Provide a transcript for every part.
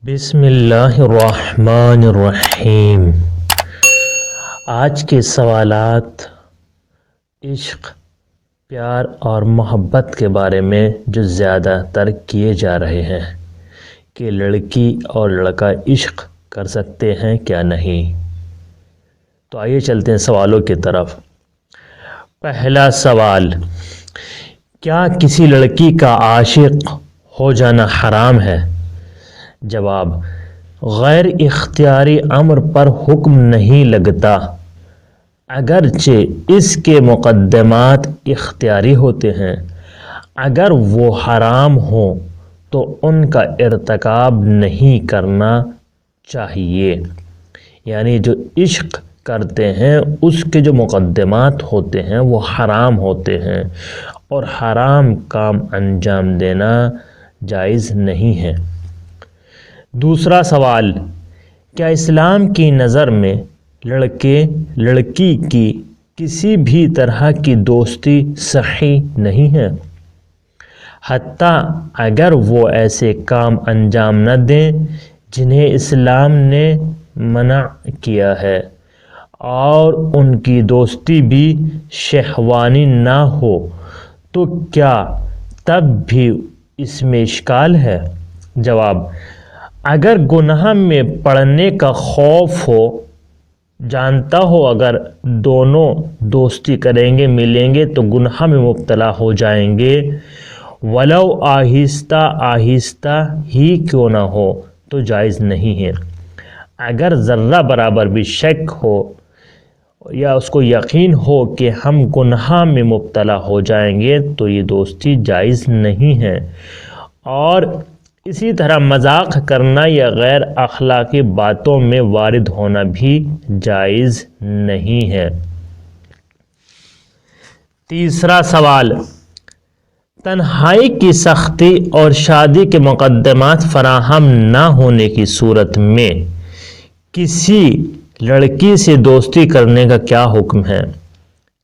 بسم اللہ الرحمن الرحیم۔ آج کے سوالات عشق، پیار اور محبت کے بارے میں جو زیادہ تر کیے جا رہے ہیں کہ لڑکی اور لڑکا عشق کر سکتے ہیں کیا نہیں۔ تو آئیے چلتے ہیں سوالوں کی طرف۔ پہلا سوال، کیا کسی لڑکی کا عاشق ہو جانا حرام ہے؟ جواب، غیر اختیاری امر پر حکم نہیں لگتا، اگرچہ اس کے مقدمات اختیاری ہوتے ہیں۔ اگر وہ حرام ہوں تو ان کا ارتکاب نہیں کرنا چاہیے۔ یعنی جو عشق کرتے ہیں اس کے جو مقدمات ہوتے ہیں وہ حرام ہوتے ہیں، اور حرام کام انجام دینا جائز نہیں ہے۔ دوسرا سوال، کیا اسلام کی نظر میں لڑکے لڑکی کی کسی بھی طرح کی دوستی صحیح نہیں ہے، حتیٰ اگر وہ ایسے کام انجام نہ دیں جنہیں اسلام نے منع کیا ہے، اور ان کی دوستی بھی شہوانی نہ ہو، تو کیا تب بھی اس میں اشکال ہے؟ جواب، اگر گناہ میں پڑنے کا خوف ہو، جانتا ہو اگر دونوں دوستی کریں گے ملیں گے تو گناہ میں مبتلا ہو جائیں گے، ولو آہستہ آہستہ ہی کیوں نہ ہو، تو جائز نہیں ہے۔ اگر ذرہ برابر بھی شک ہو یا اس کو یقین ہو کہ ہم گناہ میں مبتلا ہو جائیں گے تو یہ دوستی جائز نہیں ہے۔ اور اسی طرح مذاق کرنا یا غیر اخلاقی باتوں میں وارد ہونا بھی جائز نہیں ہے۔ تیسرا سوال، تنہائی کی سختی اور شادی کے مقدمات فراہم نہ ہونے کی صورت میں کسی لڑکی سے دوستی کرنے کا کیا حکم ہے؟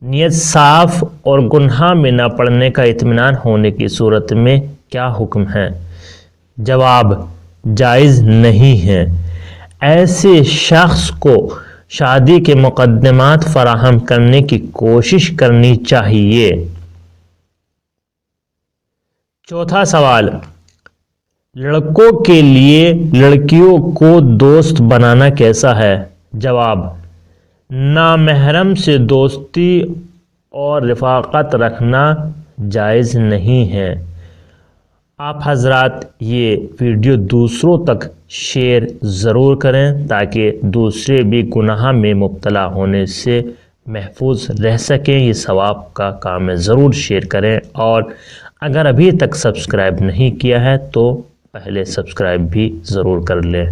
نیت صاف اور گناہ میں نہ پڑنے کا اطمینان ہونے کی صورت میں کیا حکم ہے؟ جواب، جائز نہیں ہے۔ ایسے شخص کو شادی کے مقدمات فراہم کرنے کی کوشش کرنی چاہیے۔ چوتھا سوال، لڑکوں کے لیے لڑکیوں کو دوست بنانا کیسا ہے؟ جواب، نامحرم سے دوستی اور رفاقت رکھنا جائز نہیں ہے۔ آپ حضرات یہ ویڈیو دوسروں تک شیئر ضرور کریں تاکہ دوسرے بھی گناہ میں مبتلا ہونے سے محفوظ رہ سکیں۔ یہ ثواب کا کام ہے، ضرور شیئر کریں، اور اگر ابھی تک سبسکرائب نہیں کیا ہے تو پہلے سبسکرائب بھی ضرور کر لیں۔